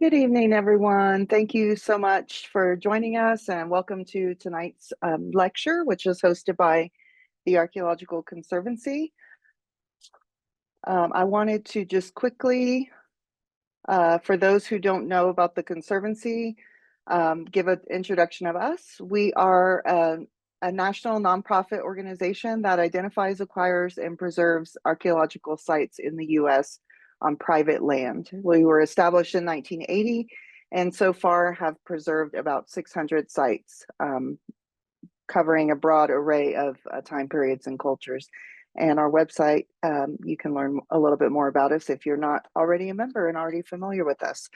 Good evening, everyone. Thank you so much for joining us and welcome to tonight's lecture, which is hosted by the Archaeological Conservancy. I wanted to just quickly, for those who don't know about the Conservancy, give an introduction of us. We are a national nonprofit organization that identifies, acquires, and preserves archaeological sites in the U.S. on private land. We were established in 1980 and so far have preserved about 600 sites, covering a broad array of time periods and cultures. And our website, you can learn a little bit more about us if you're not already a member and already familiar with us.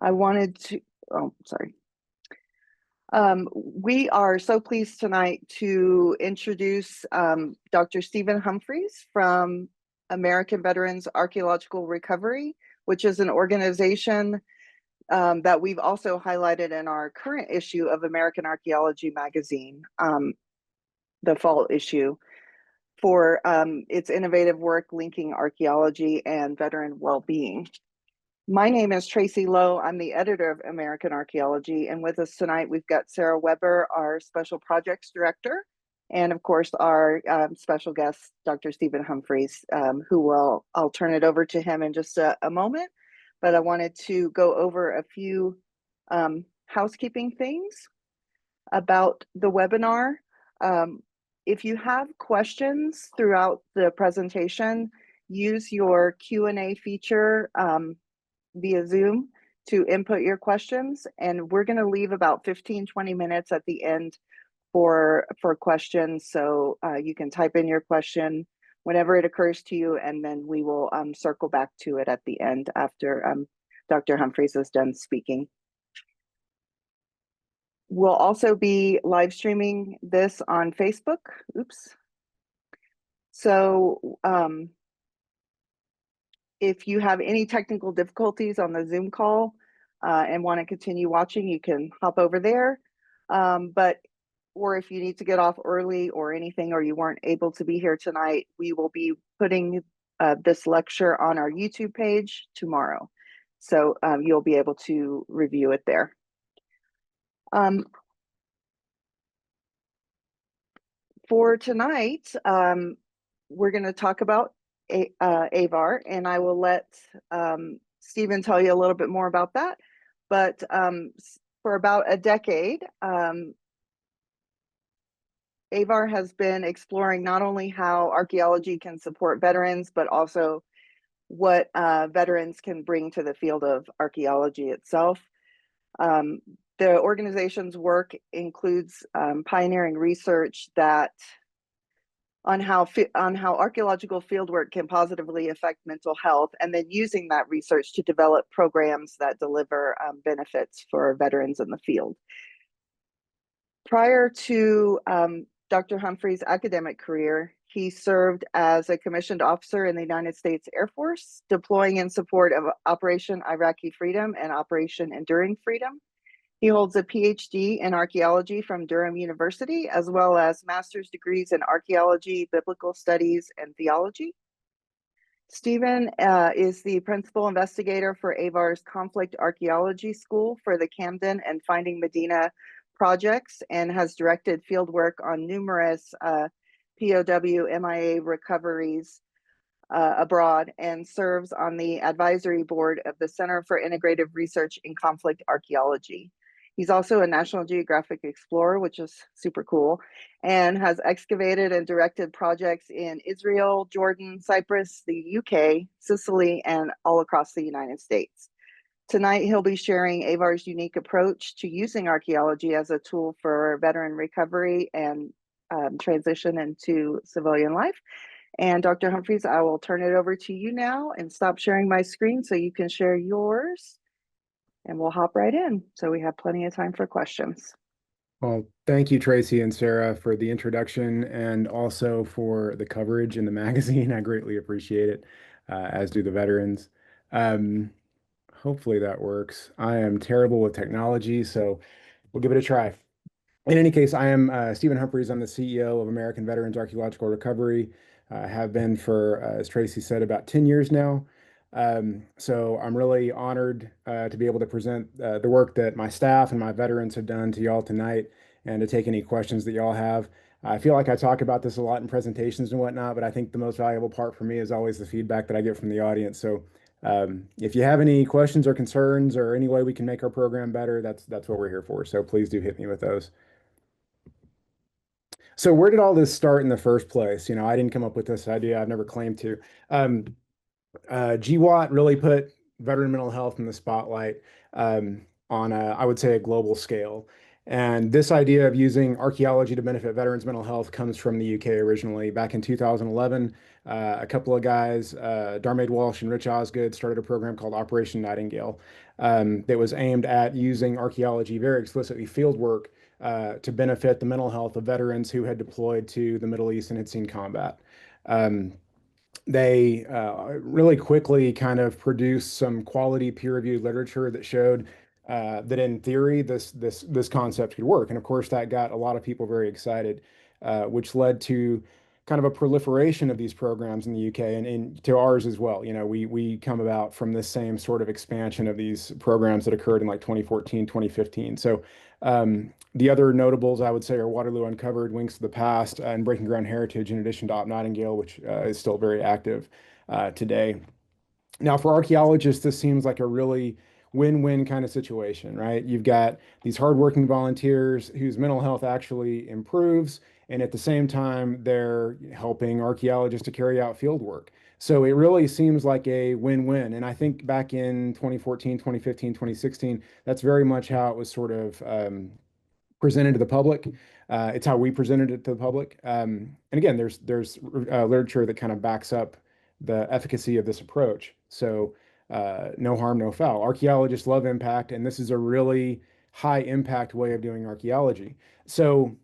I wanted to, oh, sorry. We are so pleased tonight to introduce Dr. Stephen Humphreys from American Veterans Archaeological Recovery, which is an organization that we've also highlighted in our current issue of American Archaeology magazine, the fall issue, for its innovative work linking archaeology and veteran well-being. My name is Tracy Lowe. I'm the editor of American Archaeology, and with us tonight we've got Sarah Weber, our Special Projects Director, and of course our special guest, Dr. Stephen Humphreys, I'll turn it over to him in just a moment, but I wanted to go over a few housekeeping things about the webinar. If you have questions throughout the presentation, use your Q&A feature via Zoom to input your questions, and we're going to leave about 15-20 minutes at the end for questions, so you can type in your question whenever it occurs to you, and then we will circle back to it at the end after Dr. Humphreys is done speaking. We'll also be live streaming this on Facebook. Oops. So if you have any technical difficulties on the Zoom call and want to continue watching, you can hop over there. Or if you need to get off early or anything, or you weren't able to be here tonight, we will be putting this lecture on our YouTube page tomorrow. So you'll be able to review it there. For tonight, we're going to talk about AVAR, and I will let Stephen tell you a little bit more about that. But for about a decade, AVAR has been exploring not only how archaeology can support veterans, but also what veterans can bring to the field of archaeology itself. The organization's work includes pioneering research on how archaeological fieldwork can positively affect mental health, and then using that research to develop programs that deliver benefits for veterans in the field. Prior to Dr. Humphreys' academic career, he served as a commissioned officer in the United States Air Force, deploying in support of Operation Iraqi Freedom and Operation Enduring Freedom. He holds a PhD in archaeology from Durham University, as well as master's degrees in archaeology, biblical studies, and theology. Stephen is the principal investigator for AVAR's Conflict Archaeology School for the Camden and Finding Medina projects, and has directed fieldwork on numerous POW MIA recoveries abroad, and serves on the advisory board of the Center for Integrative Research in Conflict Archaeology. He's also a National Geographic Explorer, which is super cool, and has excavated and directed projects in Israel, Jordan, Cyprus, the UK, Sicily, and all across the United States. Tonight, he'll be sharing AVAR's unique approach to using archaeology as a tool for veteran recovery and transition into civilian life. And Dr. Humphreys, I will turn it over to you now and stop sharing my screen so you can share yours. And we'll hop right in, so we have plenty of time for questions. Well, thank you, Tracy and Sarah, for the introduction and also for the coverage in the magazine. I greatly appreciate it, as do the veterans. Hopefully that works. I am terrible with technology, so we'll give it a try. In any case, I am Stephen Humphreys. I'm the CEO of American Veterans Archaeological Recovery. Have been for, as Tracy said, about 10 years now. So I'm really honored to be able to present the work that my staff and my veterans have done to y'all tonight and to take any questions that y'all have. I feel like I talk about this a lot in presentations and whatnot, but I think the most valuable part for me is always the feedback that I get from the audience. So if you have any questions or concerns or any way we can make our program better, that's what we're here for. So please do hit me with those. So where did all this start in the first place? You know, I didn't come up with this idea. I've never claimed to. Um, GWAT really put veteran mental health in the spotlight on I would say, a global scale. And this idea of using archaeology to benefit veterans' mental health comes from the UK originally. Back in 2011, a couple of guys, Darmaid Walsh and Rich Osgood, started a program called Operation Nightingale that was aimed at using archaeology, very explicitly fieldwork, to benefit the mental health of veterans who had deployed to the Middle East and had seen combat. Um, they really quickly kind of produced some quality peer-reviewed literature that showed that in theory this concept could work. And of course, that got a lot of people very excited, which led to kind of a proliferation of these programs in the UK and to ours as well. You know, we come about from this same sort of expansion of these programs that occurred in like 2014, 2015. So the other notables, I would say, are Waterloo Uncovered, Wings to the Past, and Breaking Ground Heritage, in addition to Op Nightingale, which is still very active today. Now, for archaeologists, this seems like a really win-win kind of situation, right? You've got these hardworking volunteers whose mental health actually improves, and at the same time, they're helping archaeologists to carry out field work. So it really seems like a win-win. And I think back in 2014, 2015, 2016, that's very much how it was sort of presented to the public. It's how we presented it to the public. And again, there's literature that kind of backs up the efficacy of this approach. So no harm, no foul. Archaeologists love impact, and this is a really high impact way of doing archaeology. So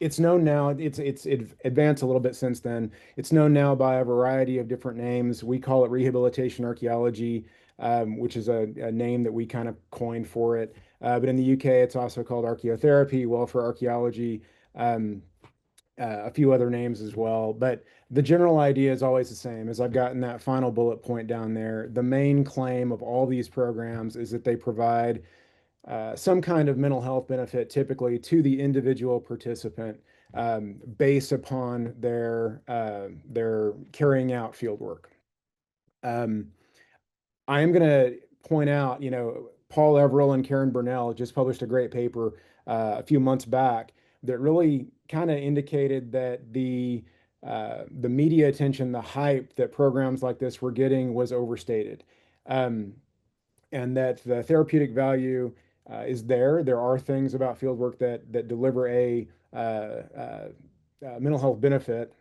it's known now, it's advanced a little bit since then. It's known now by a variety of different names. We call it rehabilitation archaeology, which is a name that we kind of coined for it. But in the UK, it's also called archaeotherapy, welfare archaeology, um, a few other names as well. But the general idea is always the same. As I've gotten that final bullet point down there, the main claim of all these programs is that they provide some kind of mental health benefit, typically to the individual participant, based upon their carrying out field work. Um, I am going to point out, you know, Paul Everill and Karen Burnell just published a great paper a few months back that really kind of indicated that the media attention, the hype that programs like this were getting was overstated. Um, and that the therapeutic value is there. There are things about fieldwork that deliver a mental health benefit,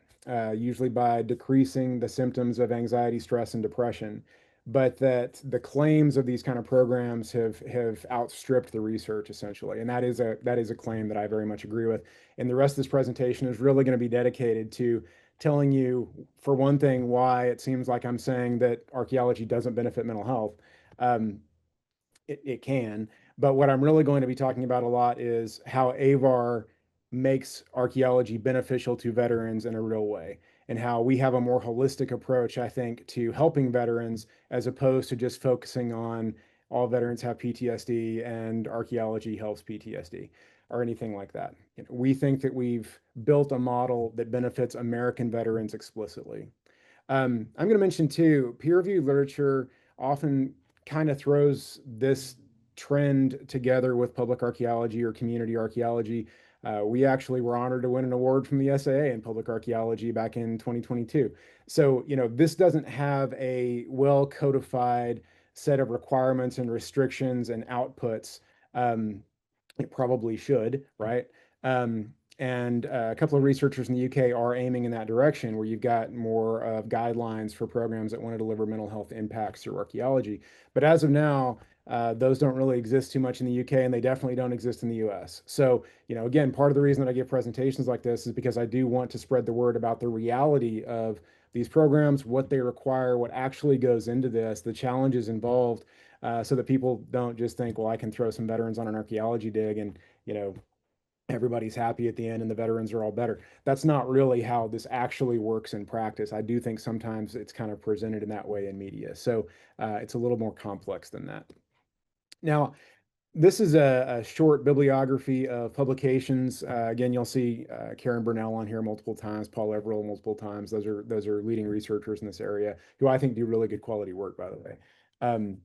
usually by decreasing the symptoms of anxiety, stress, and depression. But that the claims of these kind of programs have outstripped the research essentially, and that is a claim that I very much agree with. And the rest of this presentation is really going to be dedicated to telling you, for one thing, why it seems like I'm saying that archaeology doesn't benefit mental health. Um, it can. But what I'm really going to be talking about a lot is how AVAR makes archaeology beneficial to veterans in a real way, and how we have a more holistic approach, I think, to helping veterans as opposed to just focusing on all veterans have PTSD and archaeology helps PTSD or anything like that. You know, we think that we've built a model that benefits American veterans explicitly. I'm going to mention too, peer-reviewed literature often kind of throws this trend together with public archaeology or community archaeology. We actually were honored to win an award from the SAA in public archaeology back in 2022. So, you know, this doesn't have a well codified set of requirements and restrictions and outputs. Um, it probably should, right? And a couple of researchers in the UK are aiming in that direction, where you've got more of guidelines for programs that want to deliver mental health impacts through archaeology. But as of now, those don't really exist too much in the UK, and they definitely don't exist in the US. So, you know, again, part of the reason that I give presentations like this is because I do want to spread the word about the reality of these programs, what they require, what actually goes into this, the challenges involved, so that people don't just think, well, I can throw some veterans on an archaeology dig and, you know, everybody's happy at the end and the veterans are all better. That's not really how this actually works in practice. I do think sometimes it's kind of presented in that way in media. So it's a little more complex than that. Now, this is a short bibliography of publications. Again, you'll see Karen Burnell on here multiple times, Paul Everill multiple times. Those are leading researchers in this area who I think do really good quality work, by the way.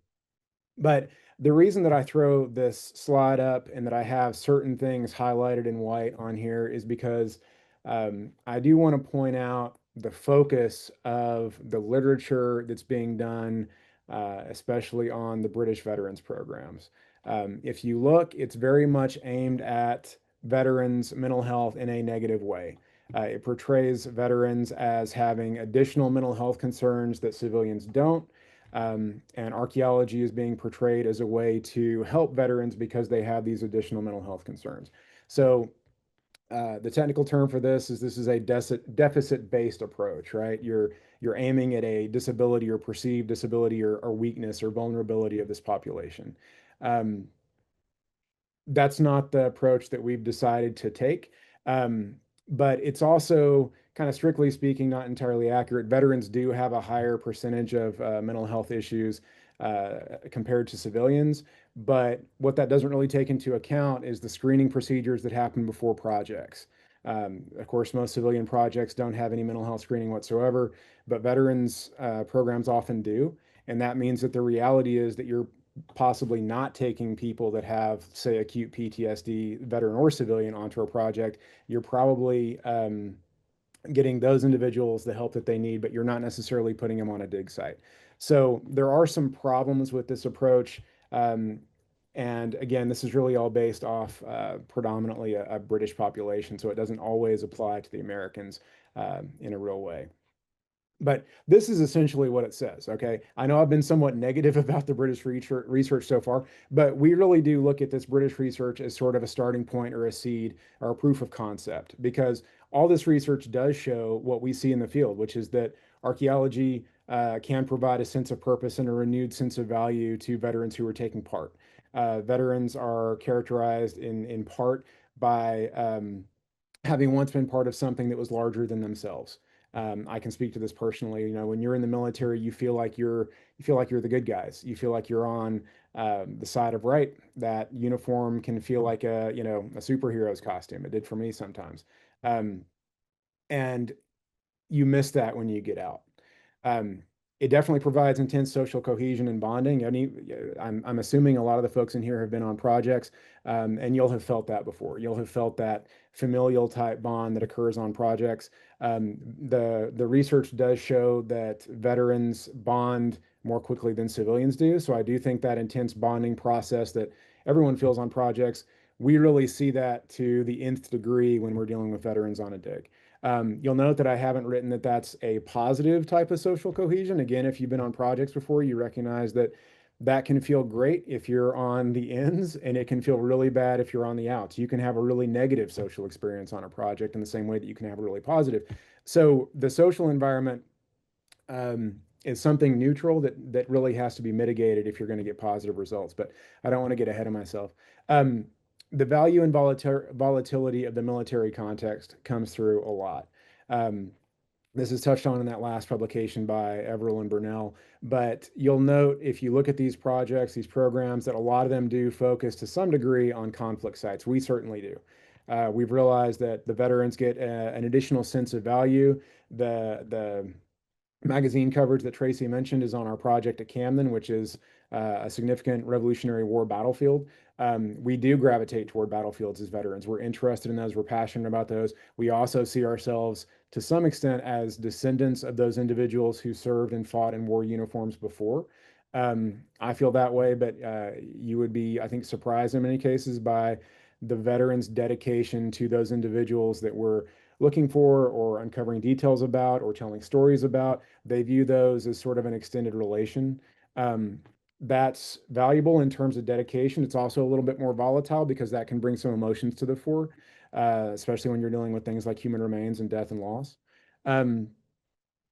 But the reason that I throw this slide up and that I have certain things highlighted in white on here is because I do want to point out the focus of the literature that's being done, especially on the British veterans programs. If you look, it's very much aimed at veterans' mental health in a negative way. It portrays veterans as having additional mental health concerns that civilians don't. And archaeology is being portrayed as a way to help veterans because they have these additional mental health concerns. So the technical term for this is a deficit-based approach, right? You're aiming at a disability or perceived disability or weakness or vulnerability of this population. Um, that's not the approach that we've decided to take. But it's also kind of strictly speaking, not entirely accurate. Veterans do have a higher percentage of mental health issues compared to civilians. But what that doesn't really take into account is the screening procedures that happen before projects. Of course, most civilian projects don't have any mental health screening whatsoever, but veterans programs often do. And that means that the reality is that you're possibly not taking people that have, say, acute PTSD, veteran or civilian, onto a project. You're probably getting those individuals the help that they need, but you're not necessarily putting them on a dig site. So there are some problems with this approach. And again, this is really all based off predominantly a British population, so it doesn't always apply to the Americans in a real way. But this is essentially what it says, okay? I know I've been somewhat negative about the British research so far, but we really do look at this British research as sort of a starting point or a seed or a proof of concept, because all this research does show what we see in the field, which is that archaeology can provide a sense of purpose and a renewed sense of value to veterans who are taking part. Veterans are characterized in part by having once been part of something that was larger than themselves. I can speak to this personally. You know, when you're in the military, you feel like you're the good guys. You feel like you're on the side of right. That uniform can feel like a superhero's costume. It did for me sometimes, um, and you miss that when you get out. Um, it definitely provides intense social cohesion and bonding. I'm assuming a lot of the folks in here have been on projects, and you'll have felt that before. You'll have felt that familial type bond that occurs on projects. The research does show that veterans bond more quickly than civilians do. So I do think that intense bonding process that everyone feels on projects, we really see that to the nth degree when we're dealing with veterans on a dig. You'll note that I haven't written that that's a positive type of social cohesion. Again, if you've been on projects before, you recognize that that can feel great if you're on the ends, and it can feel really bad if you're on the outs. You can have a really negative social experience on a project in the same way that you can have a really positive. So the social environment is something neutral that really has to be mitigated if you're going to get positive results. But I don't want to get ahead of myself. Um, the value and volatility of the military context comes through a lot. Um, this is touched on in that last publication by Everill and Burnell, but you'll note if you look at these projects, these programs, that a lot of them do focus to some degree on conflict sites. We certainly do. We've realized that the veterans get an additional sense of value. The magazine coverage that Tracy mentioned is on our project at Camden, which is a significant Revolutionary War battlefield. We do gravitate toward battlefields as veterans. We're interested in those. We're passionate about those. We also see ourselves to some extent as descendants of those individuals who served and fought in war uniforms before. I feel that way, but you would be, I think, surprised in many cases by the veterans' dedication to those individuals that were looking for or uncovering details about or telling stories about. They view those as sort of an extended relation. Um, that's valuable in terms of dedication. It's also a little bit more volatile because that can bring some emotions to the fore, especially when you're dealing with things like human remains and death and loss. Um,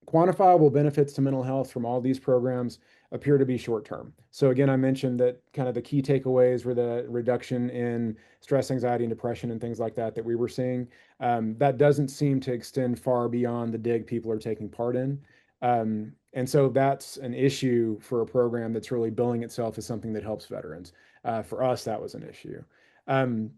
quantifiable benefits to mental health from all these programs appear to be short term. So again, I mentioned that kind of the key takeaways were the reduction in stress, anxiety, and depression and things like that that we were seeing. That doesn't seem to extend far beyond the dig people are taking part in. And so that's an issue for a program that's really billing itself as something that helps veterans. For us, that was an issue. Um,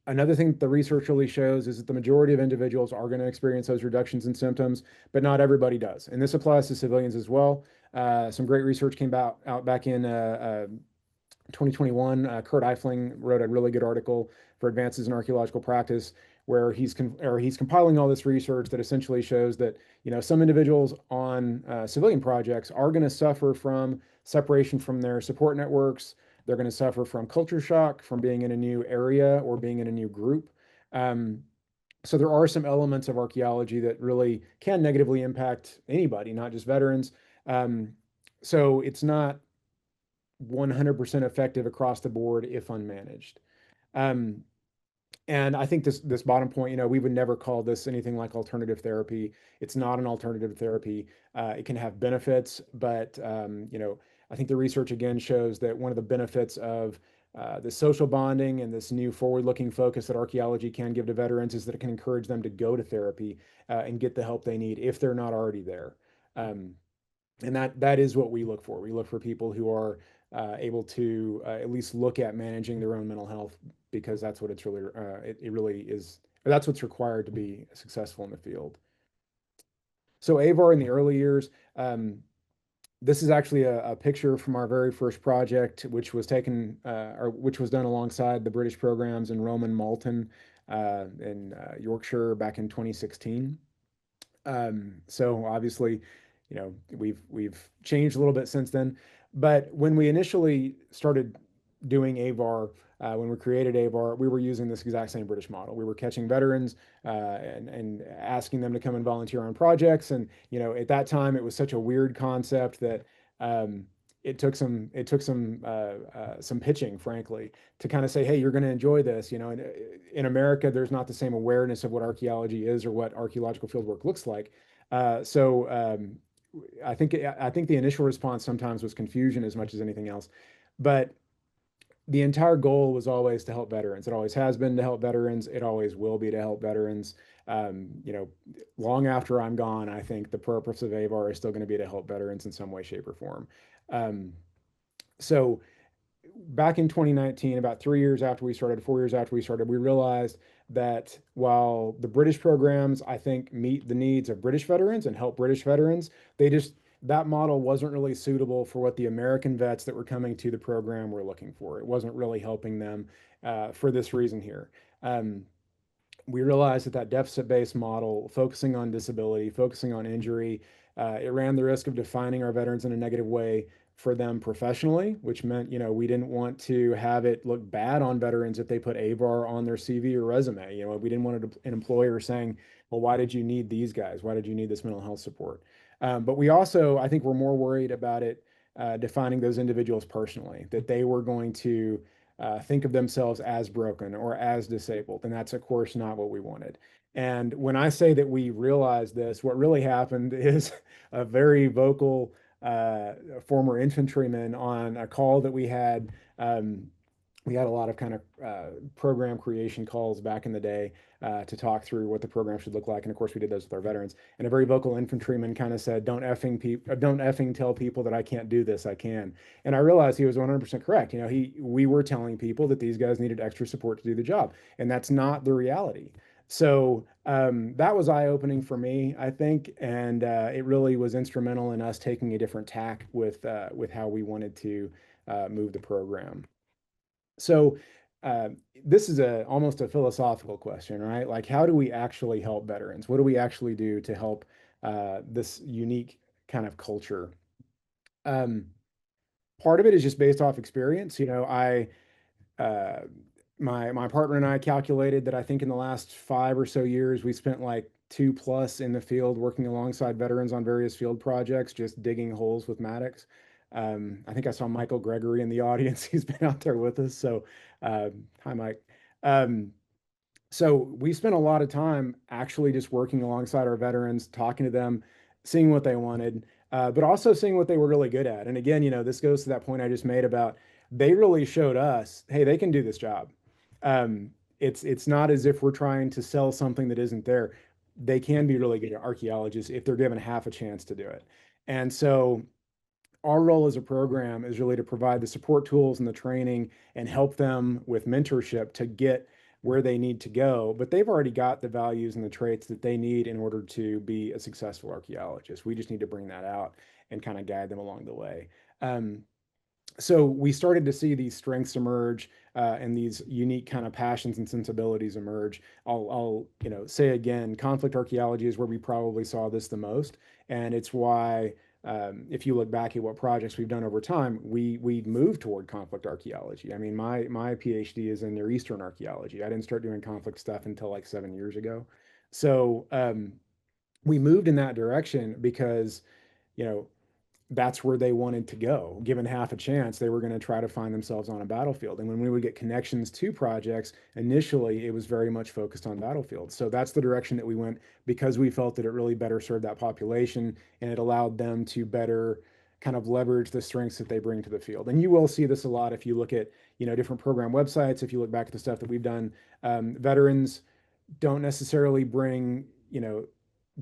Another thing that the research really shows is that the majority of individuals are going to experience those reductions in symptoms, but not everybody does. And this applies to civilians as well. Some great research came out back in 2021. Kurt Eifling wrote a really good article for Advances in Archaeological Practice, where he's compiling all this research that essentially shows that some individuals on civilian projects are going to suffer from separation from their support networks. They're going to suffer from culture shock from being in a new area or being in a new group. Um, so there are some elements of archaeology that really can negatively impact anybody, not just veterans. Um, so it's not 100% effective across the board if unmanaged. Um, and I think this bottom point, we would never call this anything like alternative therapy. It's not an alternative therapy. It can have benefits, but I think the research again shows that one of the benefits of the social bonding and this new forward-looking focus that archaeology can give to veterans is that it can encourage them to go to therapy and get the help they need if they're not already there. Um, and that is what we look for. We look for people who are able to at least look at managing their own mental health because that's what it's really it really is. Or that's what's required to be successful in the field. So AVAR in the early years, this is actually a picture from our very first project, which was taken or which was done alongside the British programs in Rome and Malton in Yorkshire back in 2016. So obviously, we've changed a little bit since then. But when we initially started doing AVAR, when we created AVAR, we were using this exact same British model. We were catching veterans and asking them to come and volunteer on projects. And at that time, it was such a weird concept that um, it took some pitching, frankly, to kind of say, hey, you're going to enjoy this. In America, there's not the same awareness of what archaeology is or what archaeological fieldwork looks like. So I think the initial response sometimes was confusion as much as anything else, but the entire goal was always to help veterans. It always has been to help veterans. It always will be to help veterans. Um, you know, long after I'm gone, I think the purpose of AVAR is still going to be to help veterans in some way, shape, or form. Um, so back in 2019, about 3 years after we started, 4 years after we started, we realized that while the British programs, I think, meet the needs of British veterans and help British veterans, that model wasn't really suitable for what the American vets that were coming to the program were looking for. It wasn't really helping them for this reason here. Um, we realized that deficit-based model, focusing on disability, focusing on injury, it ran the risk of defining our veterans in a negative way for them professionally, which meant, we didn't want to have it look bad on veterans if they put AVAR on their CV or resume. We didn't want an employer saying, well, why did you need these guys? Why did you need this mental health support? But we also, I think we're more worried about it defining those individuals personally, that they were going to think of themselves as broken or as disabled. And that's, of course, not what we wanted. And when I say that we realized this, what really happened is a very vocal former infantryman on a call that we had. We had a lot of kind of program creation calls back in the day to talk through what the program should look like, and of course we did those with our veterans. And a very vocal infantryman kind of said, don't effing tell people that I can't do this. I can." And I realized he was 100% correct. We were telling people that these guys needed extra support to do the job, and that's not the reality. So that was eye-opening for me, I think, and it really was instrumental in us taking a different tack with how we wanted to move the program. So uh, this is almost a philosophical question, right? Like, how do we actually help veterans? What do we actually do to help this unique kind of culture? Um, Part of it is just based off experience. I uh, my partner and I calculated that I think in the last 5 or so years we spent like 2+ in the field working alongside veterans on various field projects, just digging holes with Maddox. I think I saw Michael Gregory in the audience. He's been out there with us. So hi, Mike. Um, so we spent a lot of time actually just working alongside our veterans, talking to them, seeing what they wanted, but also seeing what they were really good at. And again, this goes to that point I just made about they really showed us, hey, they can do this job. Um, it's not as if we're trying to sell something that isn't there. They can be really good archaeologists if they're given half a chance to do it. And so our role as a program is really to provide the support tools and the training and help them with mentorship to get where they need to go. But they've already got the values and the traits that they need in order to be a successful archaeologist. We just need to bring that out and kind of guide them along the way. Um, so we started to see these strengths emerge and these unique kind of passions and sensibilities emerge. I'll say again, conflict archaeology is where we probably saw this the most, and it's why if you look back at what projects we've done over time, we moved toward conflict archaeology. I mean, my PhD is in Near Eastern archaeology. I didn't start doing conflict stuff until like 7 years ago. So we moved in that direction because you know that's where they wanted to go. Given half a chance, they were going to try to find themselves on a battlefield. And when we would get connections to projects, initially it was very much focused on battlefields. So that's the direction that we went because we felt that it really better served that population and it allowed them to better kind of leverage the strengths that they bring to the field. And you will see this a lot if you look at, different program websites, if you look back at the stuff that we've done. Veterans don't necessarily bring,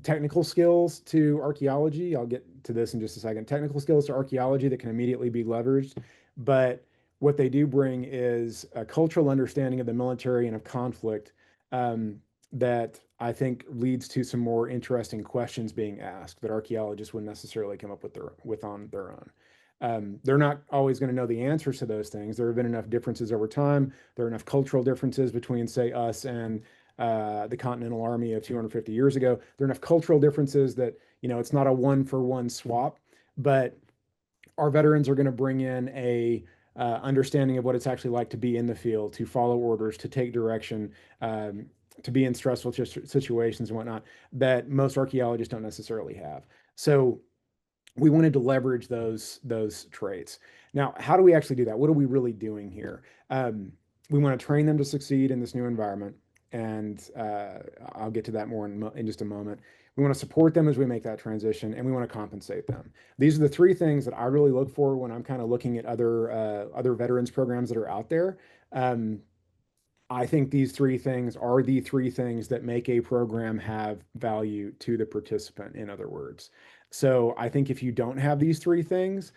technical skills to archaeology. I'll get to this in just a second. Technical skills to archaeology that can immediately be leveraged. But what they do bring is a cultural understanding of the military and of conflict that I think leads to some more interesting questions being asked that archaeologists wouldn't necessarily come up with on their own. They're not always going to know the answers to those things. There have been enough differences over time. There are enough cultural differences between, say, us and the Continental Army of 250 years ago. There are enough cultural differences that, it's not a one for one swap, but our veterans are going to bring in a understanding of what it's actually like to be in the field, to follow orders, to take direction, to be in stressful situations and whatnot that most archaeologists don't necessarily have. So we wanted to leverage those traits. Now, how do we actually do that? What are we really doing here? We want to train them to succeed in this new environment, and I'll get to that more in just a moment. We want to support them as we make that transition, and we want to compensate them. These are the three things that I really look for when I'm kind of looking at other veterans programs that are out there. Um, I think these three things are the three things that make a program have value to the participant, in other words. So I think if you don't have these three things,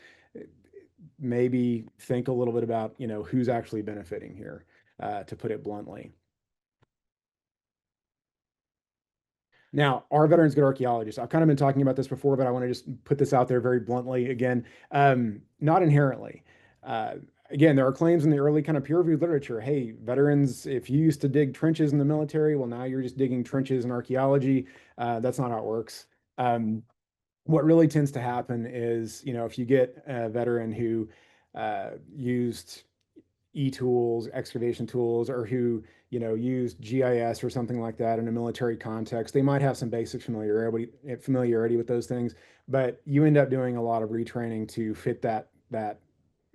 maybe think a little bit about, who's actually benefiting here, to put it bluntly. Now, are veterans good archaeologists? I've kind of been talking about this before, but I want to just put this out there very bluntly again. Not inherently. Uh, Again, there are claims in the early kind of peer-reviewed literature. Hey, veterans, if you used to dig trenches in the military, well, now you're just digging trenches in archaeology. That's not how it works. Um, what really tends to happen is, if you get a veteran who used e-tools, excavation tools, or who, use GIS or something like that in a military context. They might have some basic familiarity with those things, but you end up doing a lot of retraining to fit that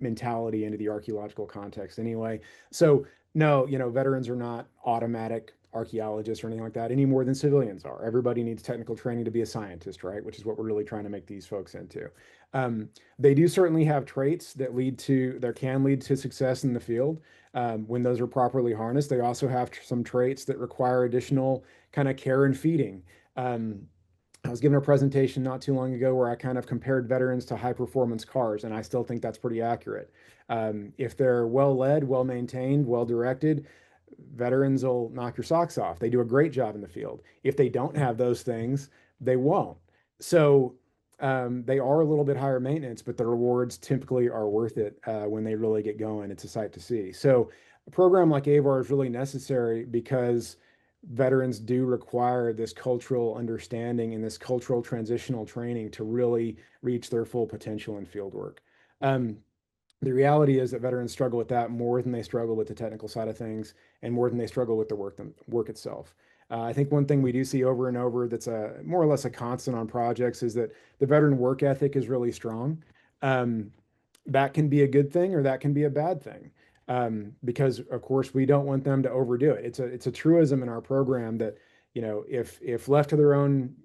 mentality into the archaeological context anyway. So no, veterans are not automatic archaeologists or anything like that any more than civilians are. Everybody needs technical training to be a scientist, right? Which is what we're really trying to make these folks into. Um, they do certainly have traits that can lead to success in the field when those are properly harnessed. They also have some traits that require additional kind of care and feeding. Um, I was given a presentation not too long ago where I kind of compared veterans to high performance cars, and I still think that's pretty accurate. If they're well led, well maintained, well directed, veterans will knock your socks off. They do a great job in the field. If they don't have those things, they won't. So they are a little bit higher maintenance, but the rewards typically are worth it when they really get going. It's a sight to see. So a program like AVAR is really necessary because veterans do require this cultural understanding and this cultural transitional training to really reach their full potential in field work. Um, the reality is that veterans struggle with that more than they struggle with the technical side of things and more than they struggle with the work itself. I think one thing we do see over and over that's a more or less a constant on projects is that the veteran work ethic is really strong. Um, that can be a good thing or that can be a bad thing. Because of course we don't want them to overdo it. It's a truism in our program that if left to their own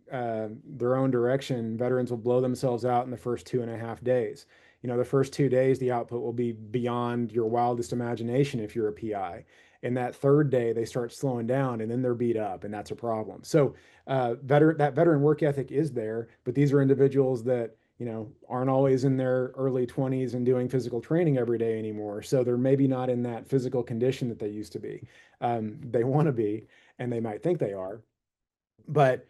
direction, veterans will blow themselves out in the first 2.5 days. The first 2 days, the output will be beyond your wildest imagination if you're a PI. And that third day, they start slowing down, and then they're beat up, and that's a problem. So that veteran work ethic is there, but these are individuals that aren't always in their early 20s and doing physical training every day anymore. So they're maybe not in that physical condition that they used to be. They want to be, and they might think they are, but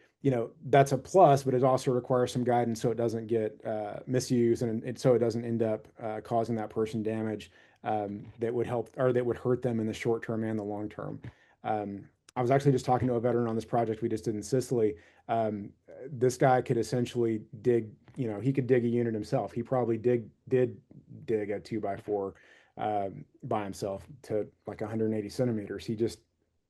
that's a plus, but it also requires some guidance so it doesn't get misused, and so it doesn't end up causing that person damage that would help or that would hurt them in the short term and the long term. I was actually just talking to a veteran on this project we just did in Sicily. This guy could essentially dig, he could dig a unit himself. He probably did dig a 2x4 by himself to like 180 centimeters. He just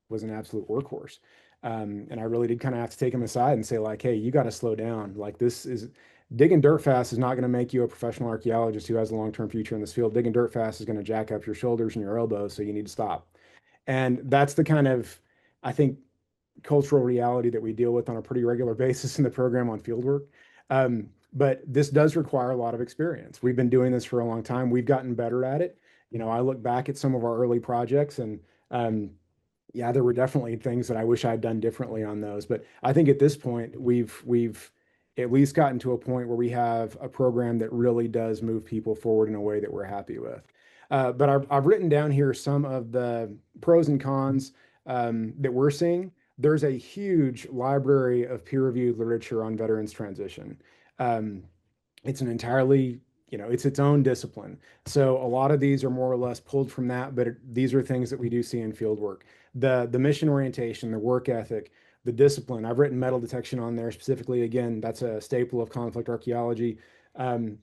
was an absolute workhorse. And I really did kind of have to take him aside and say, like, hey, you got to slow down. Like, this is digging dirt fast is not going to make you a professional archaeologist who has a long-term future in this field. Digging dirt fast is going to jack up your shoulders and your elbows, so you need to stop. And that's the kind of, I think, cultural reality that we deal with on a pretty regular basis in the program on fieldwork. But this does require a lot of experience. We've been doing this for a long time. We've gotten better at it. I look back at some of our early projects, and yeah, there were definitely things that I wish I'd done differently on those. But I think at this point, we've at least gotten to a point where we have a program that really does move people forward in a way that we're happy with. But I've written down here some of the pros and cons that we're seeing. There's a huge library of peer-reviewed literature on veterans transition. Um, it's an entirely, it's its own discipline. So a lot of these are more or less pulled from that, but these are things that we do see in field work. The mission orientation, the work ethic, the discipline. I've written metal detection on there specifically. Again, that's a staple of conflict archaeology. Um,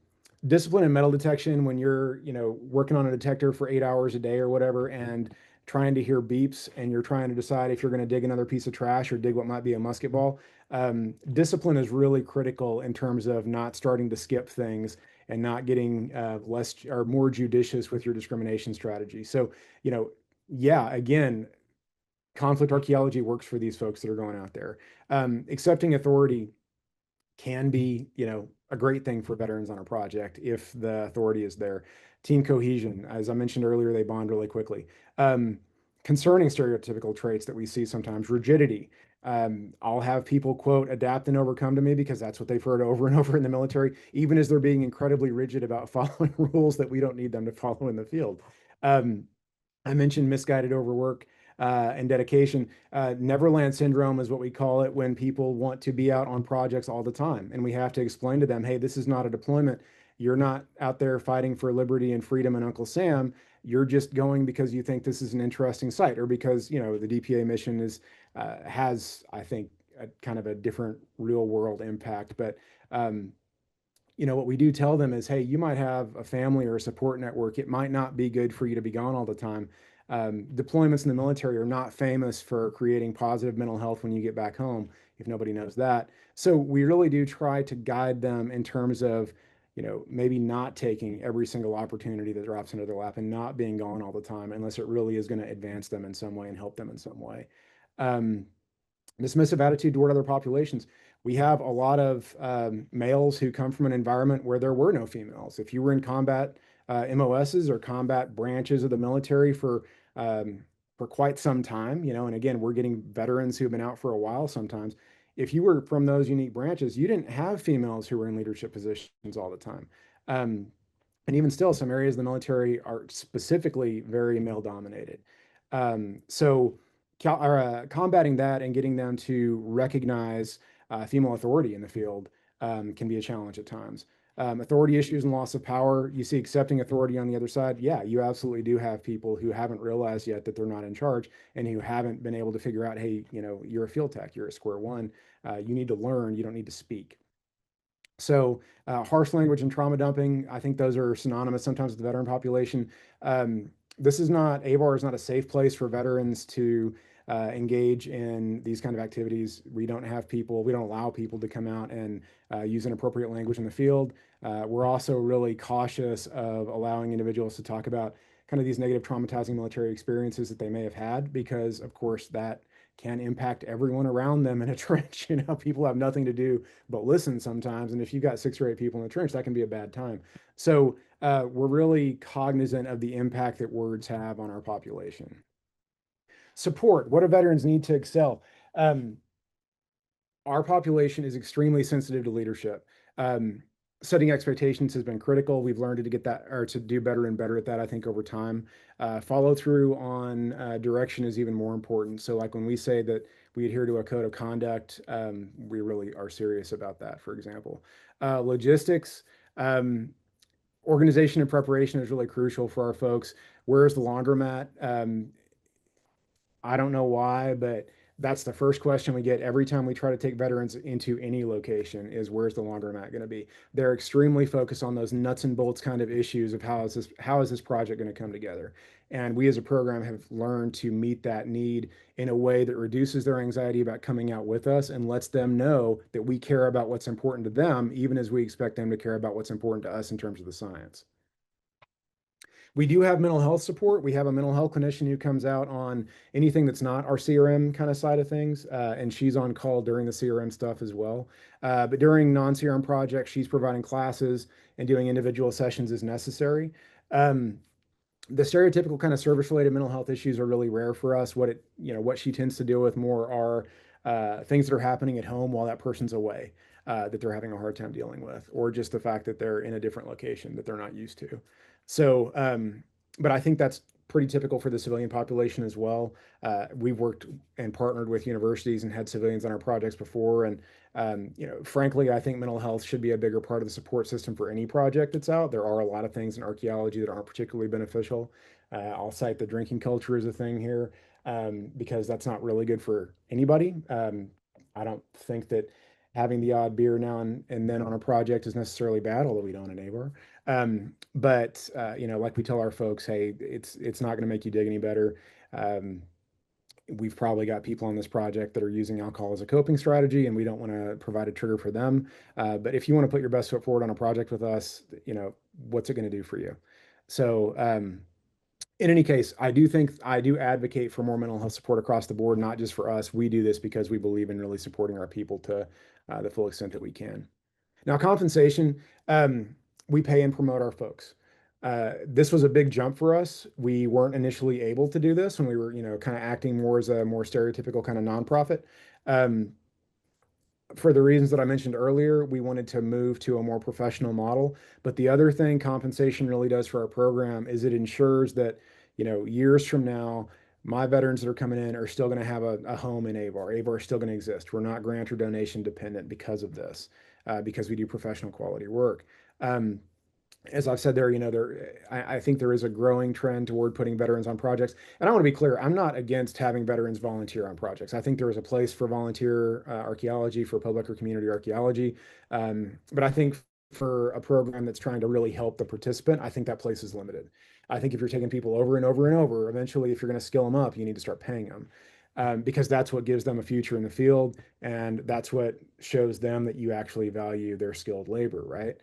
Discipline and metal detection, when you're, working on a detector for 8 hours a day or whatever, and trying to hear beeps, and you're trying to decide if you're going to dig another piece of trash or dig what might be a musket ball. Discipline is really critical in terms of not starting to skip things and not getting less or more judicious with your discrimination strategy. So, yeah, again, conflict archaeology works for these folks that are going out there. Accepting authority can be, a great thing for veterans on a project if the authority is there. Team cohesion, as I mentioned earlier, they bond really quickly. Concerning stereotypical traits that we see sometimes, rigidity. I'll have people quote, adapt and overcome to me because that's what they've heard over and over in the military, even as they're being incredibly rigid about following rules that we don't need them to follow in the field. I mentioned misguided overwork and dedication. Neverland syndrome is what we call it when people want to be out on projects all the time. And we have to explain to them, hey, this is not a deployment. You're not out there fighting for liberty and freedom and Uncle Sam. You're just going because you think this is an interesting site, or because, the DPA mission has, I think, a kind of a different real world impact. But what we do tell them is, hey, you might have a family or a support network. It might not be good for you to be gone all the time. Deployments in the military are not famous for creating positive mental health when you get back home, if nobody knows that. So we really do try to guide them in terms of, maybe not taking every single opportunity that drops into their lap and not being gone all the time unless it really is going to advance them in some way and help them in some way. Dismissive attitude toward other populations. We have a lot of males who come from an environment where there were no females. If you were in combat MOSs or combat branches of the military for quite some time, and again, we're getting veterans who've been out for a while sometimes. If you were from those unique branches, you didn't have females who were in leadership positions all the time. And even still, some areas of the military are specifically very male dominated. So combating that and getting them to recognize female authority in the field can be a challenge at times. Authority issues and loss of power. You see accepting authority on the other side. Yeah, you absolutely do have people who haven't realized yet that they're not in charge and who haven't been able to figure out, hey, you're a field tech, you're at square one. You need to learn, you don't need to speak. So harsh language and trauma dumping, I think those are synonymous sometimes with the veteran population. This is not, AVAR is not a safe place for veterans to engage in these kind of activities. We don't allow people to come out and use inappropriate language in the field. We're also really cautious of allowing individuals to talk about kind of these negative traumatizing military experiences that they may have had, because of course that can impact everyone around them in a trench. You know, people have nothing to do but listen sometimes. And if you've got 6 or 8 people in the trench, that can be a bad time. So we're really cognizant of the impact that words have on our population. Support. What do veterans need to excel? Um, our population is extremely sensitive to leadership. Um, Setting expectations has been critical. We've learned to get that or to do better and better at that, I think, over time. Follow through on direction is even more important. So, like when we say that we adhere to a code of conduct, we really are serious about that, for example. Logistics, um, organization and preparation is really crucial for our folks. Where's the laundromat? I don't know why, but that's the first question we get every time we try to take veterans into any location is where's the laundromat going to be? They're extremely focused on those nuts and bolts kind of issues of how is this project going to come together? And we as a program have learned to meet that need in a way that reduces their anxiety about coming out with us and lets them know that we care about what's important to them, even as we expect them to care about what's important to us in terms of the science. We do have mental health support. We have a mental health clinician who comes out on anything that's not our CRM kind of side of things, and she's on call during the CRM stuff as well. But during non-CRM projects, she's providing classes and doing individual sessions as necessary. Um, the stereotypical kind of service-related mental health issues are really rare for us. What she tends to deal with more are things that are happening at home while that person's away, that they're having a hard time dealing with, or just the fact that they're in a different location that they're not used to. So, but I think that's pretty typical for the civilian population as well. We've worked and partnered with universities and had civilians on our projects before, and frankly, I think mental health should be a bigger part of the support system for any project that's out. There are a lot of things in archaeology that aren't particularly beneficial. I'll cite the drinking culture as a thing here, because that's not really good for anybody. I don't think that having the odd beer now and then on a project is necessarily bad, although we don't in AVAR. But like we tell our folks, hey, it's not going to make you dig any better. Um, we've probably got people on this project that are using alcohol as a coping strategy, and we don't want to provide a trigger for them. But if you want to put your best foot forward on a project with us, what's it going to do for you? So, in any case, I do advocate for more mental health support across the board, not just for us. We do this because we believe in really supporting our people to the full extent that we can. Now, compensation, we pay and promote our folks. This was a big jump for us. We weren't initially able to do this when we were, kind of acting more as a more stereotypical kind of nonprofit. Um, for the reasons that I mentioned earlier, we wanted to move to a more professional model. But the other thing compensation really does for our program is it ensures that, years from now, my veterans that are coming in are still going to have a home in AVAR. AVAR is still going to exist. We're not grant or donation dependent because of this, because we do professional quality work. As I've said there, I think there is a growing trend toward putting veterans on projects. And I want to be clear, I'm not against having veterans volunteer on projects. I think there is a place for volunteer archaeology, for public or community archaeology. But I think for a program that's trying to really help the participant, I think that place is limited. I think if you're taking people over and over and over, eventually, if you're going to skill them up, you need to start paying them. Because that's what gives them a future in the field, and that's what shows them that you actually value their skilled labor, right?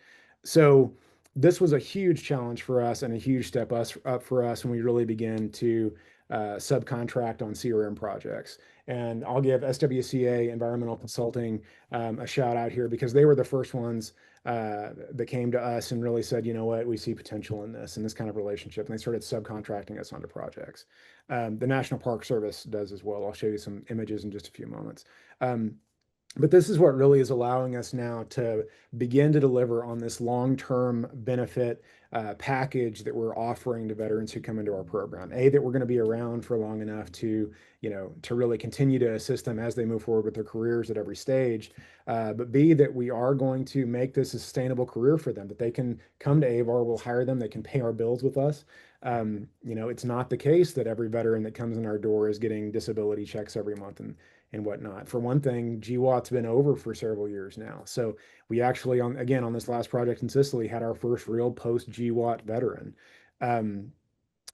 So this was a huge challenge for us and a huge step up for us when we really began to subcontract on CRM projects. And I'll give SWCA Environmental Consulting a shout out here because they were the first ones that came to us and really said, you know what, we see potential in this kind of relationship. And they started subcontracting us onto projects. The National Park Service does as well. I'll show you some images in just a few moments. But this is what really is allowing us now to begin to deliver on this long-term benefit package that we're offering to veterans who come into our program. A, that we're going to be around for long enough to, to really continue to assist them as they move forward with their careers at every stage. But B, that we are going to make this a sustainable career for them, that they can come to AVAR, we'll hire them, they can pay our bills with us. It's not the case that every veteran that comes in our door is getting disability checks every month and whatnot. For one thing, GWAT's been over for several years now. So we actually, on this last project in Sicily, had our first real post GWAT veteran.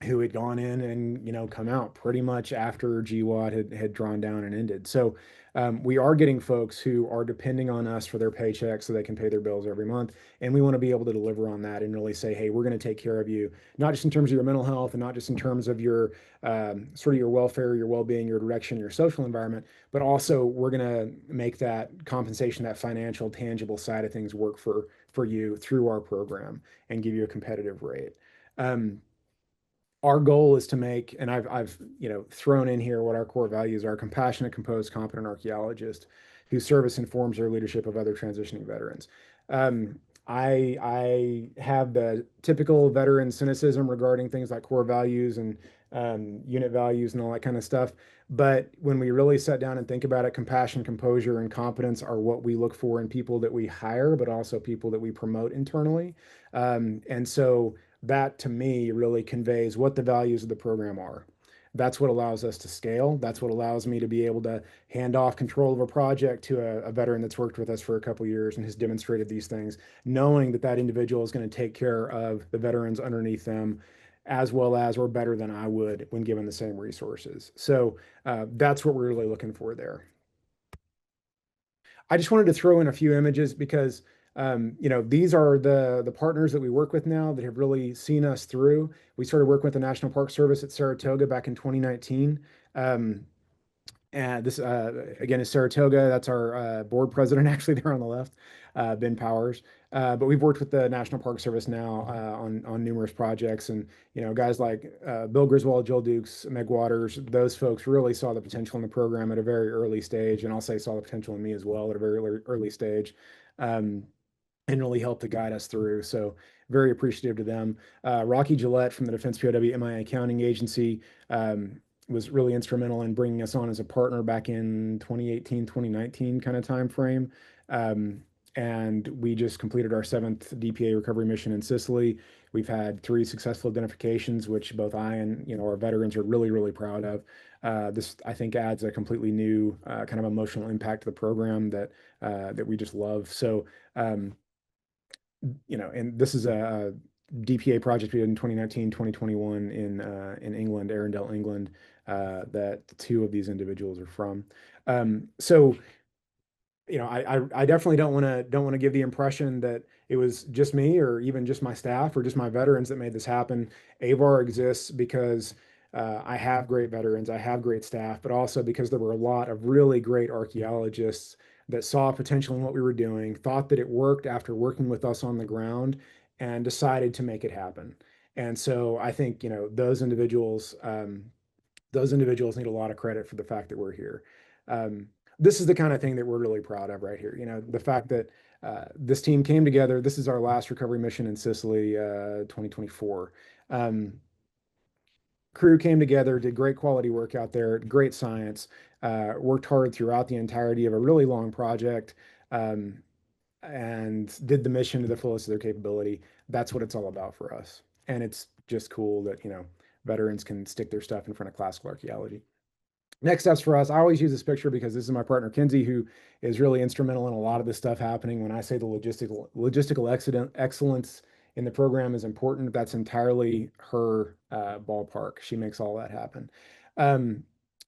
who had gone in and come out pretty much after GWAT had drawn down and ended. So we are getting folks who are depending on us for their paycheck so they can pay their bills every month, and we want to be able to deliver on that and really say, hey, we're going to take care of you, not just in terms of your mental health and not just in terms of your sort of your welfare, your well-being, your direction, your social environment, but also we're going to make that compensation, that financial, tangible side of things work for you through our program and give you a competitive rate. Um, our goal is to make, and I've thrown in here what our core values are: compassionate, composed, competent archaeologist whose service informs their leadership of other transitioning veterans. Um, I have the typical veteran cynicism regarding things like core values and unit values and all that kind of stuff. But when we really sit down and think about it, compassion, composure, and competence are what we look for in people that we hire, but also people that we promote internally. And so that to me really conveys what the values of the program are. That's what allows us to scale. That's what allows me to be able to hand off control of a project to a veteran that's worked with us for a couple of years and has demonstrated these things, knowing that that individual is going to take care of the veterans underneath them as well as or better than I would when given the same resources. So that's what we're really looking for there. I just wanted to throw in a few images because these are the partners that we work with now that have really seen us through. We started working with the National Park Service at Saratoga back in 2019. Um, and this again is Saratoga. That's our board president, actually, there on the left, Ben Powers. But we've worked with the National Park Service now on numerous projects, and guys like Bill Griswold, Joel Dukes, Meg Waters. Those folks really saw the potential in the program at a very early stage, and I'll say saw the potential in me as well at a very early stage. Um, and really helped to guide us through. So very appreciative to them. Rocky Gillette from the Defense POW MIA Accounting Agency was really instrumental in bringing us on as a partner back in 2018, 2019 kind of time frame. And we just completed our seventh DPA recovery mission in Sicily. We've had 3 successful identifications, which both I and our veterans are really, really proud of. This I think adds a completely new kind of emotional impact to the program that we just love. So um, and this is a DPA project we did in 2019, 2021 in England, Arundel, England, that 2 of these individuals are from. So I definitely don't want to give the impression that it was just me or even just my staff or just my veterans that made this happen. AVAR exists because I have great veterans, I have great staff, but also because there were a lot of really great archaeologists that saw potential in what we were doing, thought that it worked after working with us on the ground, and decided to make it happen. And so I think those individuals need a lot of credit for the fact that we're here. Um, this is the kind of thing that we're really proud of right here. The fact that this team came together. This is our last recovery mission in Sicily, 2024. Um, Crew came together, did great quality work out there, great science, worked hard throughout the entirety of a really long project, um, and did the mission to the fullest of their capability. That's what it's all about for us. And it's just cool that, veterans can stick their stuff in front of classical archaeology. Next steps for us, I always use this picture because this is my partner Kinsey, who is really instrumental in a lot of this stuff happening. When I say the logistical excellence in the program is important, that's entirely her ballpark. She makes all that happen. Um,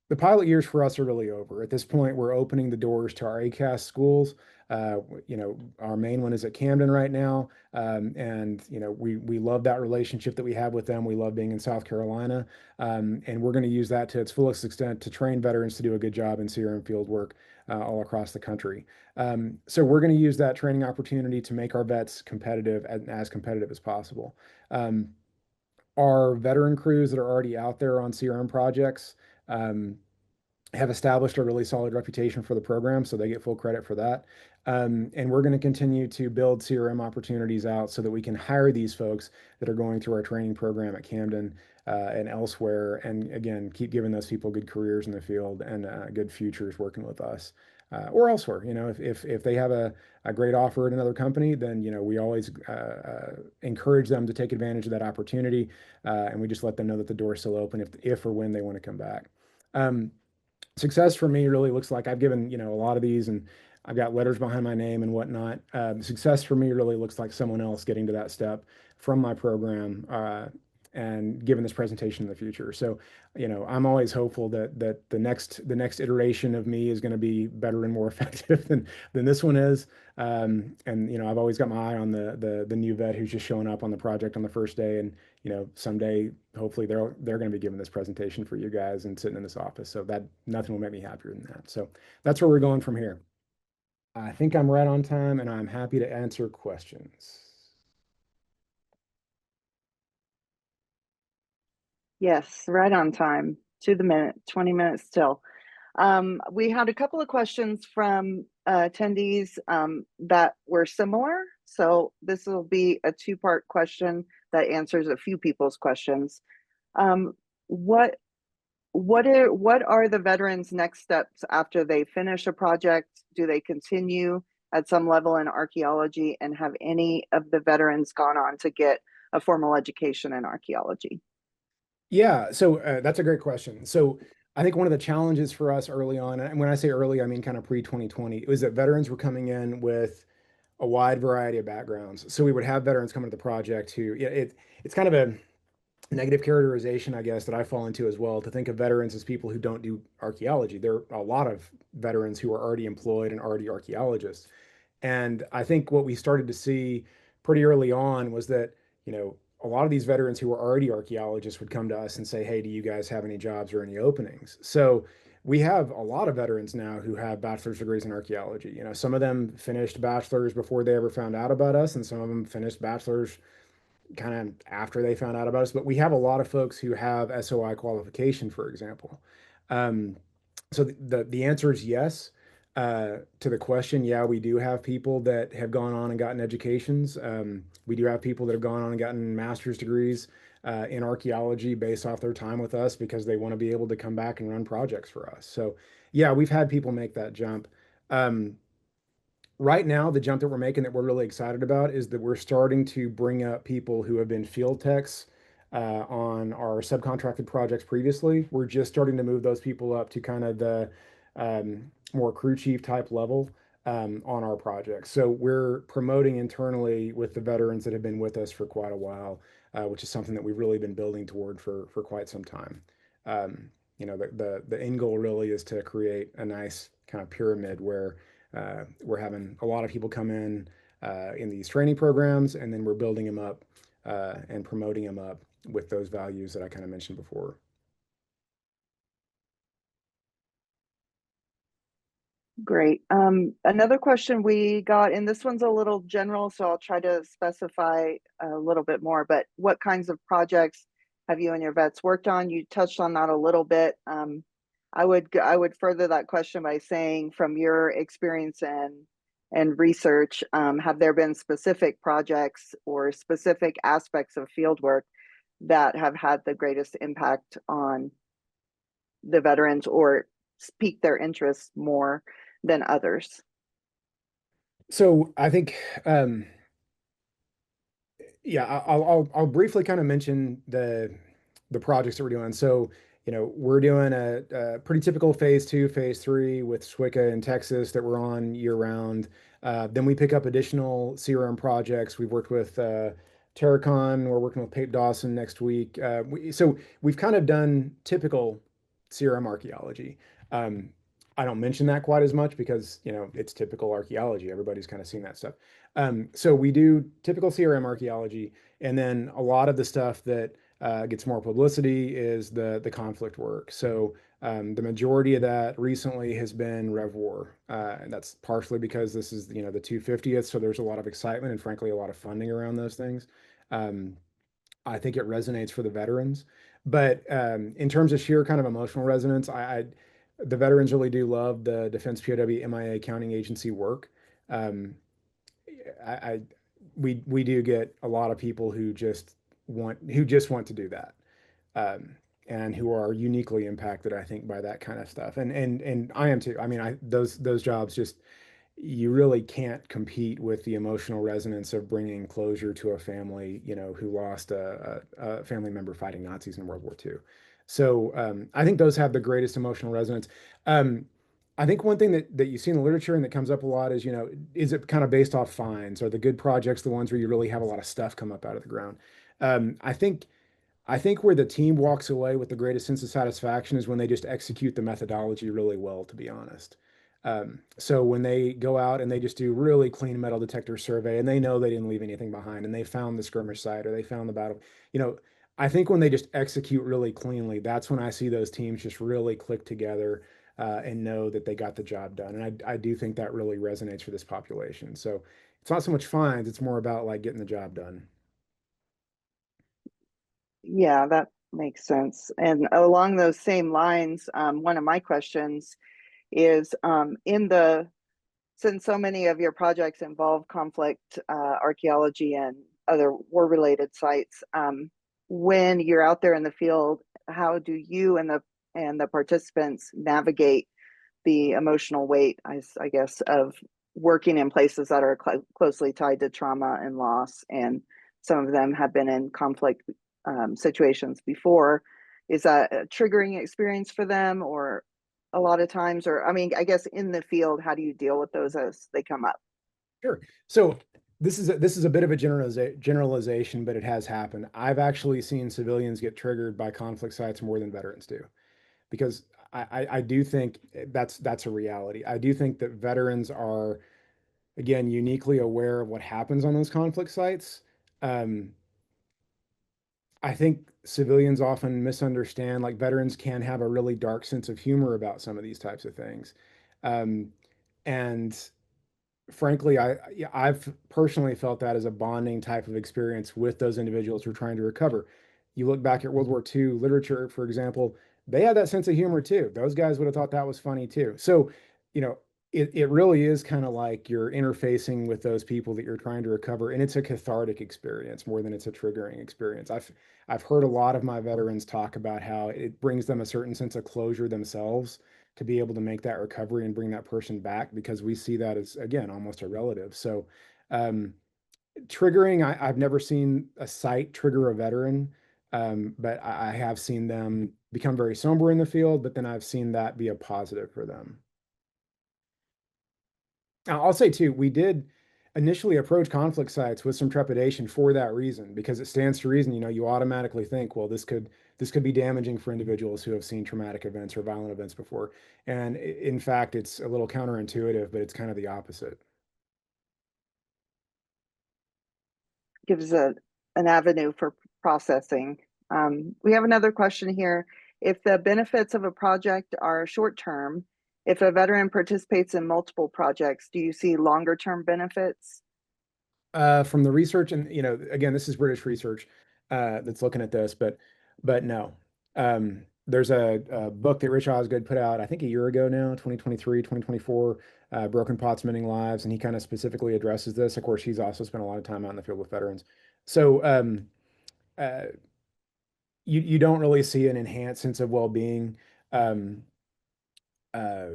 the pilot years for us are really over. At this point, we're opening the doors to our ACAS schools. Our main one is at Camden right now, and we love that relationship that we have with them. We love being in South Carolina. And we're going to use that to its fullest extent to train veterans to do a good job in CRM field work all across the country. So we're going to use that training opportunity to make our vets competitive and as competitive as possible. Um, our veteran crews that are already out there on CRM projects um, have established a really solid reputation for the program, so they get full credit for that. And we're going to continue to build CRM opportunities out so that we can hire these folks that are going through our training program at Camden and elsewhere, and again, keep giving those people good careers in the field and good futures working with us. Or elsewhere, if they have a great offer at another company, then we always encourage them to take advantage of that opportunity, and we just let them know that the door is still open if or when they want to come back. Um, Success for me really looks like I've given, a lot of these and I've got letters behind my name and whatnot. Success for me really looks like someone else getting to that step from my program and giving this presentation in the future. So, I'm always hopeful that the next iteration of me is going to be better and more effective than this one is. And I've always got my eye on the new vet who's just showing up on the project on the first day, and someday hopefully they're going to be giving this presentation for you guys and sitting in this office. So that nothing will make me happier than that. So that's where we're going from here. I think I'm right on time, and I'm happy to answer questions. Yes, right on time, to the minute, 20 minutes still. We had a couple of questions from attendees that were similar. So this will be a two-part question that answers a few people's questions. Um, what are the veterans' next steps after they finish a project? Do they continue at some level in archaeology, and have any of the veterans gone on to get a formal education in archaeology? Yeah, so that's a great question. So I think one of the challenges for us early on, and when I say early, I mean kind of pre-2020, was that veterans were coming in with a wide variety of backgrounds. So we would have veterans come into the project who, yeah, it's kind of a negative characterization, I guess, that I fall into as well, to think of veterans as people who don't do archaeology. There are a lot of veterans who are already employed and already archaeologists. And I think what we started to see pretty early on was that, a lot of these veterans who were already archaeologists would come to us and say, "Hey, do you guys have any jobs or any openings?" So we have a lot of veterans now who have bachelor's degrees in archaeology. Some of them finished bachelor's before they ever found out about us, and some of them finished bachelor's kind of after they found out about us. But we have a lot of folks who have SOI qualification, for example. Um, so the answer is yes. To the question, yeah, we do have people that have gone on and gotten educations. We do have people that have gone on and gotten master's degrees in archaeology based off their time with us because they want to be able to come back and run projects for us. So yeah, we've had people make that jump. Um, right now, the jump that we're making that we're really excited about is that we're starting to bring up people who have been field techs on our subcontracted projects previously. We're just starting to move those people up to kind of the more crew chief type level on our projects. So we're promoting internally with the veterans that have been with us for quite a while, which is something that we've really been building toward for quite some time. The end goal really is to create a nice kind of pyramid where we're having a lot of people come in these training programs, and then we're building them up and promoting them up with those values that I kind of mentioned before. Great. Another question we got, and this one's a little general, so I'll try to specify a little bit more, but what kinds of projects have you and your vets worked on? You touched on that a little bit. I would further that question by saying, from your experience and research, have there been specific projects or specific aspects of fieldwork that have had the greatest impact on the veterans or piqued their interest more than others? So I think, yeah, I'll briefly kind of mention the projects that we're doing. So, we're doing a pretty typical phase two, phase three with SWCA in Texas that we're on year round. Then we pick up additional CRM projects. We've worked with Terracon. We're working with Pape Dawson next week. So we've kind of done typical CRM archaeology. Um, I don't mention that quite as much because, it's typical archaeology. Everybody's kind of seen that stuff. So we do typical CRM archaeology, and then a lot of the stuff that gets more publicity is the conflict work. So the majority of that recently has been Rev War, and that's partially because this is the 250th, so there's a lot of excitement and frankly a lot of funding around those things. Um, I think it resonates for the veterans, but in terms of sheer kind of emotional resonance, the veterans really do love the Defense POW MIA accounting agency work. Um, I, I we do get a lot of people who just want to do that, um, and who are uniquely impacted, I think, by that kind of stuff. And I am too. I mean, I those jobs just, you really can't compete with the emotional resonance of bringing closure to a family, who lost a family member fighting Nazis in World War II. So I think those have the greatest emotional resonance. Um, I think one thing that you see in the literature and that comes up a lot is, is it kind of based off finds? Are the good projects the ones where you really have a lot of stuff come up out of the ground? I think I think where the team walks away with the greatest sense of satisfaction is when they just execute the methodology really well, to be honest. So when they go out and they just do really clean metal detector survey and they know they didn't leave anything behind and they found the skirmish site or they found the battle, you know, I think when they just execute really cleanly, that's when I see those teams just really click together and know that they got the job done. And I do think that really resonates for this population. So it's not so much fines, it's more about like getting the job done. Yeah, that makes sense. And along those same lines, one of my questions is since so many of your projects involve conflict archaeology and other war-related sites, when you're out there in the field, how do you and the participants navigate the emotional weight, I guess, of working in places that are closely tied to trauma and loss, and some of them have been in conflict situations before? Is that a triggering experience for them, or a lot of times, or I mean, I guess in the field, how do you deal with those as they come up? Sure. So this is a bit of a generalization, but it has happened. I've actually seen civilians get triggered by conflict sites more than veterans do, because I do think that's a reality. I do think that veterans are, again, uniquely aware of what happens on those conflict sites. Um, I think civilians often misunderstand, like veterans can have a really dark sense of humor about some of these types of things. Um, and frankly, yeah, I've personally felt that as a bonding type of experience with those individuals who are trying to recover. You look back at World War II literature, for example, they had that sense of humor too. Those guys would have thought that was funny too. So, you know, it really is kind of like you're interfacing with those people that you're trying to recover, and it's a cathartic experience more than it's a triggering experience. I've heard a lot of my veterans talk about how it brings them a certain sense of closure themselves to be able to make that recovery and bring that person back, because we see that as, again, almost a relative. So um, triggering, I've never seen a site trigger a veteran, but I have seen them become very somber in the field, but then I've seen that be a positive for them. Now, I'll say too, we did initially approach conflict sites with some trepidation for that reason, because it stands to reason, you automatically think, well, this could be damaging for individuals who have seen traumatic events or violent events before. And in fact, it's a little counterintuitive, but it's kind of the opposite. Gives an avenue for processing. We have another question here. If the benefits of a project are short term, if a veteran participates in multiple projects, do you see longer term benefits? From the research, and again, this is British research that's looking at this, but no. There's a book that Rich Osgood put out, I think a year ago now, 2023, 2024, Broken Pots Mending Lives, and he kind of specifically addresses this. Of course, he's also spent a lot of time out in the field with veterans. So uh, you don't really see an enhanced sense of well-being um, uh,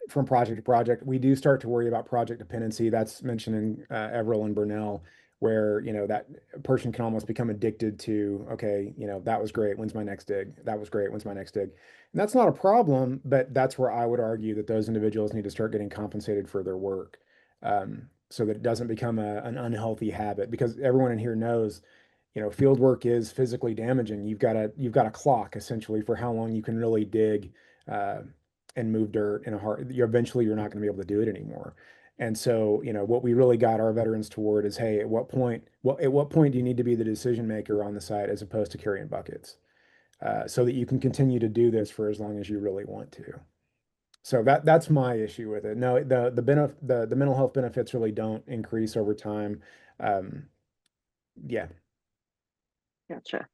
from project to project. We do start to worry about project dependency. That's mentioned in Everell and Burnell, where that person can almost become addicted to, okay, that was great. When's my next dig? That was great. When's my next dig? And that's not a problem, but that's where I would argue that those individuals need to start getting compensated for their work, so that it doesn't become an unhealthy habit. Because everyone in here knows, field work is physically damaging. You've got a clock essentially for how long you can really dig. And move dirt in a hard, you're not going to be able to do it anymore. And so, what we really got our veterans toward is, hey, at what point do you need to be the decision maker on the site as opposed to carrying buckets, so that you can continue to do this for as long as you really want to. So that's my issue with it. No, the mental health benefits really don't increase over time. Um, yeah. Gotcha.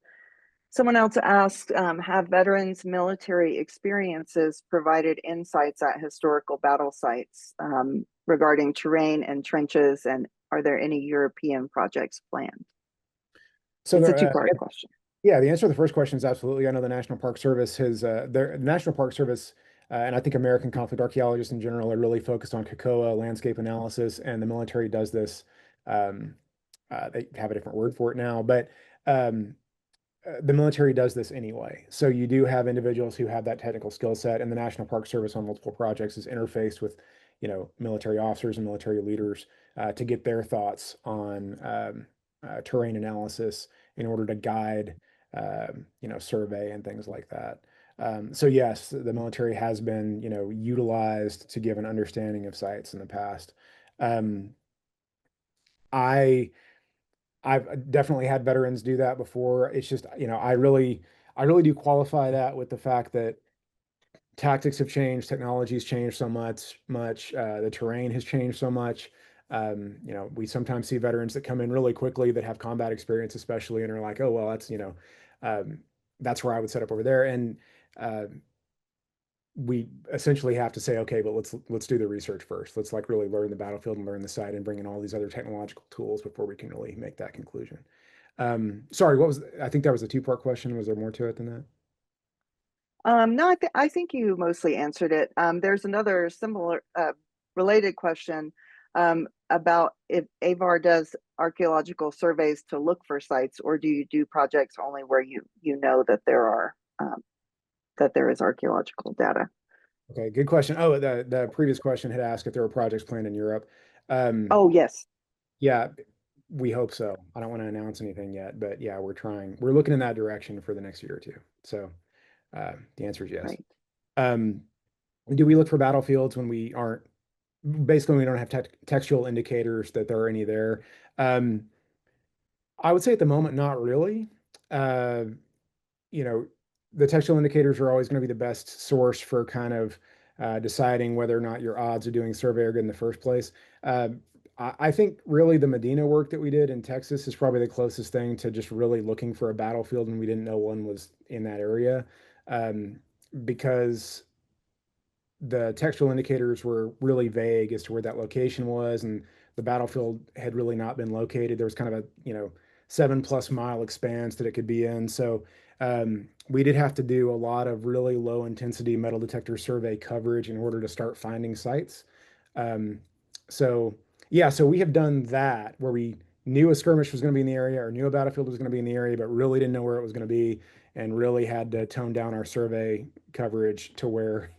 Someone else asked, have veterans' military experiences provided insights at historical battle sites regarding terrain and trenches, and are there any European projects planned? So It's a there, two-part question. yeah, the answer to the first question is absolutely. I know the National Park Service has their National Park Service, and I think American conflict archaeologists in general are really focused on COCOA landscape analysis, and the military does this. Um, they have a different word for it now, but um, the military does this anyway. So you do have individuals who have that technical skill set, and the National Park Service on multiple projects is interfaced with, military officers and military leaders to get their thoughts on terrain analysis in order to guide survey and things like that. So yes, the military has been, utilized to give an understanding of sites in the past. Um, I I've definitely had veterans do that before. It's just, I really do qualify that with the fact that tactics have changed, technology's changed so much, the terrain has changed so much. We sometimes see veterans that come in really quickly that have combat experience, especially, and are like, oh, well, um, that's where I would set up over there. And uh, we essentially have to say, okay, but let's do the research first. Let's like really learn the battlefield and learn the site and bring in all these other technological tools before we can really make that conclusion. Sorry, I think that was a two-part question. Was there more to it than that? No, I think you mostly answered it. There's another similar, related question about if AVAR does archaeological surveys to look for sites, or do you do projects only where you know that that there is archaeological data? Okay, good question. Oh, the previous question had asked if there were projects planned in Europe. Um, Oh, yes, yeah, we hope so. I don't want to announce anything yet, but yeah, we're trying. We're looking in that direction for the next year or two. So the answer is yes. right. Um, do we look for battlefields when we aren't? Basically, we don't have textual indicators that there are any there. Um, I would say at the moment, not really. Uh, you know, the textual indicators are always going to be the best source for kind of deciding whether or not your odds of doing survey are good in the first place. Uh, I think really the Medina work that we did in Texas is probably the closest thing to just really looking for a battlefield and we didn't know one was in that area. Um, because the textual indicators were really vague as to where that location was, and the battlefield had really not been located. There was kind of a 7+ mile expanse that it could be in. So we did have to do a lot of really low intensity metal detector survey coverage in order to start finding sites. Um, so yeah, so we have done that where we knew a skirmish was going to be in the area or knew a battlefield was going to be in the area, but really didn't know where it was going to be and really had to tone down our survey coverage to where,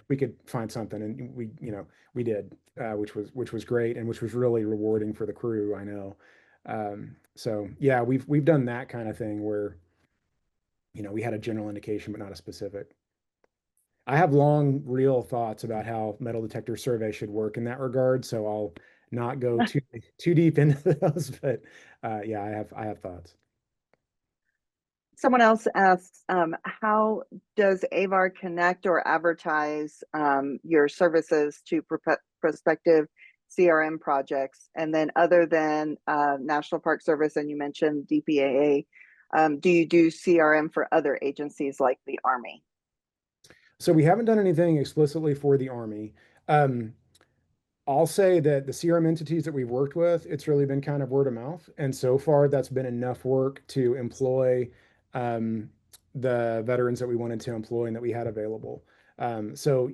we could find something, and we did, which was great and which was really rewarding for the crew, I know. So yeah, we've done that kind of thing where we had a general indication but not a specific. I have long, real thoughts about how metal detector survey should work in that regard, so I'll not go too deep into those, but yeah, I have thoughts. Someone else asks, how does AVAR connect or advertise your services to prospective CRM projects? And then, other than National Park Service, and you mentioned DPAA, do you do CRM for other agencies like the Army? So we haven't done anything explicitly for the Army. Um, I'll say that the CRM entities that we've worked with, it's really been kind of word of mouth. And so far, that's been enough work to employ um, the veterans that we wanted to employ and that we had available. So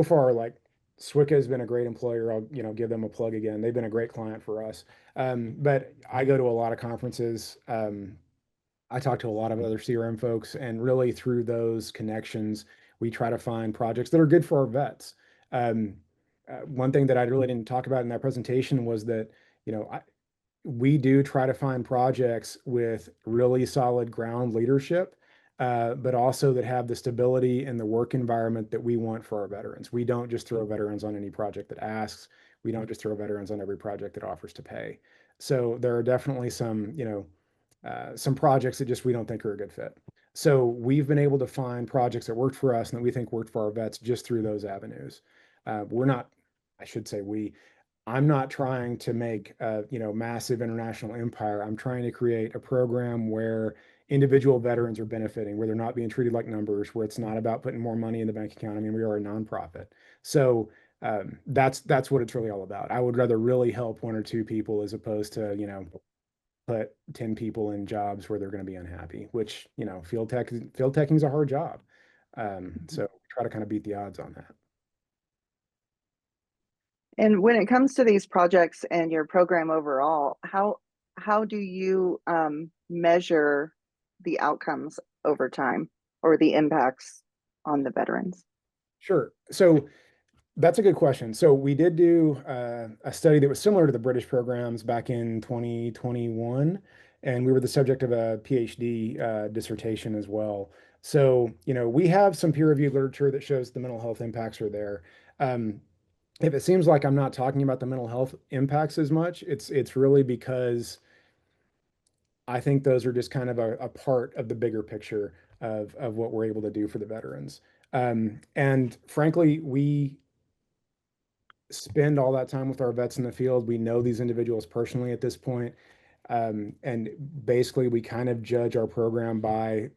far, like SWICA has been a great employer. I'll, give them a plug again. They've been a great client for us. But I go to a lot of conferences. I talk to a lot of other CRM folks, and really through those connections, we try to find projects that are good for our vets. Um, one thing that I really didn't talk about in that presentation was that, we do try to find projects with really solid ground leadership, but also that have the stability and the work environment that we want for our veterans. We don't just throw veterans on any project that asks. We don't just throw veterans on every project that offers to pay. So there are definitely some projects that just we don't think are a good fit. So we've been able to find projects that worked for us and that we think worked for our vets just through those avenues. We're not, I should say I'm not trying to make a, massive international empire. I'm trying to create a program where individual veterans are benefiting, where they're not being treated like numbers, where it's not about putting more money in the bank account. I mean, we are a nonprofit. So that's what it's really all about. I would rather really help one or two people as opposed to, put 10 people in jobs where they're going to be unhappy, which, field teching is a hard job. So we try to kind of beat the odds on that. And when it comes to these projects and your program overall, how do you measure the outcomes over time, or the impacts on the veterans? Sure. So that's a good question. So we did do a study that was similar to the British programs back in 2021. and we were the subject of a PhD dissertation as well. So, we have some peer-reviewed literature that shows the mental health impacts are there. Um, if it seems like I'm not talking about the mental health impacts as much, it's really because I think those are just kind of a part of the bigger picture of what we're able to do for the veterans. And frankly, we spend all that time with our vets in the field. We know these individuals personally at this point. And basically, we kind of judge our program by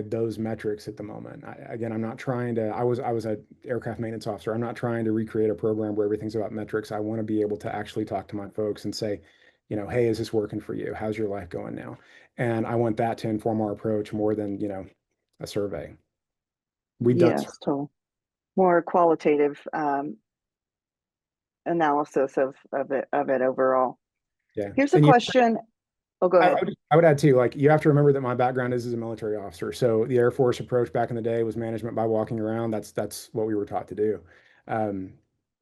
those metrics at the moment. Again, I'm not trying to. I was an aircraft maintenance officer. I'm not trying to recreate a program where everything's about metrics. I want to be able to actually talk to my folks and say, hey, is this working for you? How's your life going now? And I want that to inform our approach more than a survey. We've done. Yes, totally. More qualitative analysis of it overall. Yeah, Here's a and question. Oh, go ahead. I would add too, like you have to remember that my background is as a military officer. So the Air Force approach back in the day was management by walking around. That's what we were taught to do. Um,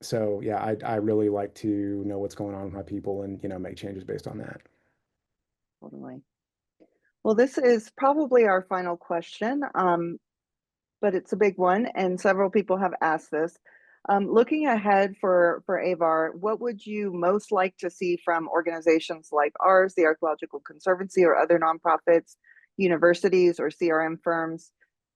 so yeah, I really like to know what's going on with my people and make changes based on that. Totally. Well, this is probably our final question, but it's a big one, and several people have asked this. Looking ahead for AVAR, what would you most like to see from organizations like ours, the Archaeological Conservancy, or other nonprofits, universities, or CRM firms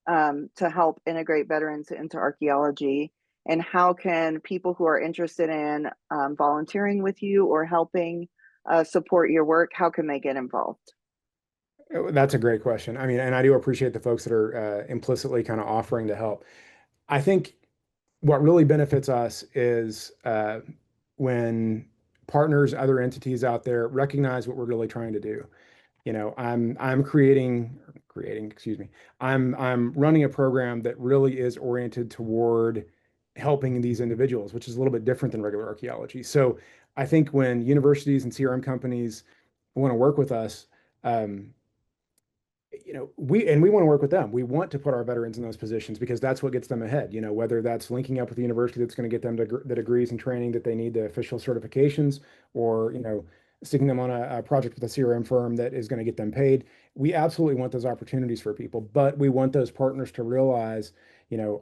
to help integrate veterans into archaeology? And how can people who are interested in volunteering with you or helping support your work, how can they get involved? That's a great question. I mean, and I do appreciate the folks that are implicitly kind of offering to help. I think what really benefits us is when partners, other entities out there recognize what we're really trying to do. I'm creating, excuse me. I'm running a program that really is oriented toward helping these individuals, which is a little bit different than regular archaeology. So I think when universities and CRM companies want to work with us, um, we want to work with them. We want to put our veterans in those positions because that's what gets them ahead. Whether that's linking up with the university that's going to get them the degrees and training that they need, the official certifications, or sticking them on a project with a CRM firm that is going to get them paid. We absolutely want those opportunities for people, but we want those partners to realize,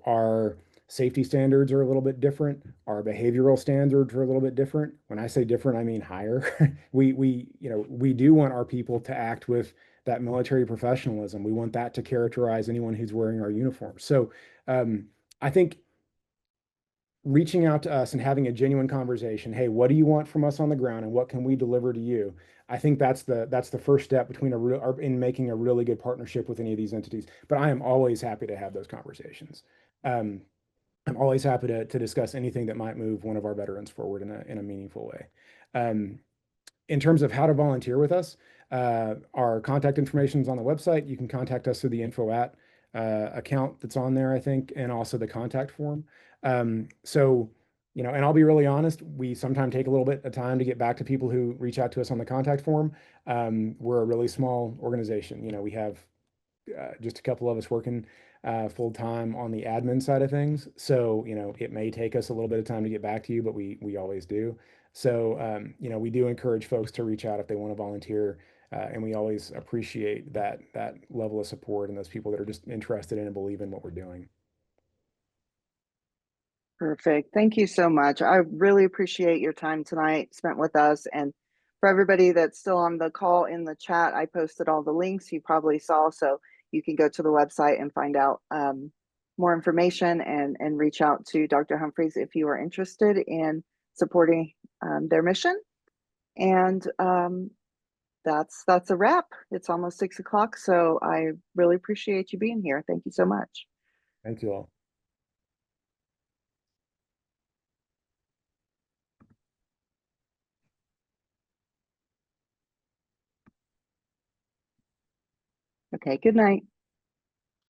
our safety standards are a little bit different. Our behavioral standards are a little bit different. When I say different, I mean higher. We do want our people to act with that military professionalism. We want that to characterize anyone who's wearing our uniform. So I think reaching out to us and having a genuine conversation, hey, what do you want from us on the ground and what can we deliver to you? I think that's the first step between in making a really good partnership with any of these entities. But I am always happy to have those conversations. Um, I'm always happy to discuss anything that might move one of our veterans forward in a meaningful way. Um, in terms of how to volunteer with us, our contact information is on the website. You can contact us through the info at account that's on there, I think, and also the contact form. So, and I'll be really honest, we sometimes take a little bit of time to get back to people who reach out to us on the contact form. We're a really small organization. We have just a couple of us working full time on the admin side of things. So, it may take us a little bit of time to get back to you, but we always do. So, we do encourage folks to reach out if they want to volunteer. And we always appreciate that level of support and those people that are just interested in and believe in what we're doing. Perfect. Thank you so much. I really appreciate your time tonight spent with us. And for everybody that's still on the call in the chat, I posted all the links you probably saw. So you can go to the website and find out more information and reach out to Dr. Humphreys if you are interested in supporting their mission. And that's a wrap. It's almost 6 o'clock. So I really appreciate you being here. Thank you so much. Thank you all. Okay, good night.